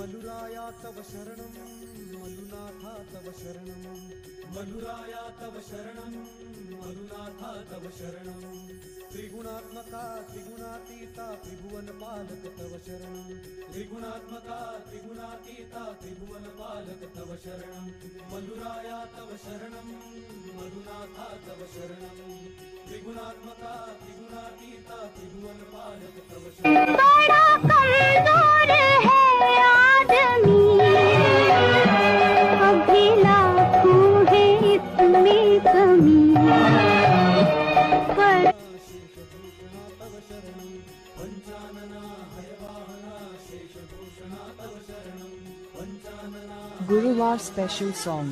मलुराया तव शरणं मलुनाथा तव शरणं मलुराया तव शरणं मलुनाथा तव शरणं त्रिगुणात्मका त्रिगुणातीता त्रिभुवन पालक तव शरणं त्रिगुणात्मका त्रिगुणातीता त्रिभुवन पालक तव शरणं मलुराया तव शरणं मलुनाथा तव शरणं त्रिगुणात्मका त्रिगुणातीता त्रिभुवन पालक तव शरणं। बड़ा कमजोर है आदमी, अभी लाखों है इसमें कमी, पर शेषभूषणा तव शरणं पंचानना हयवाहना शेषभूषणा तव शरणं पंचानना Guruvar special song.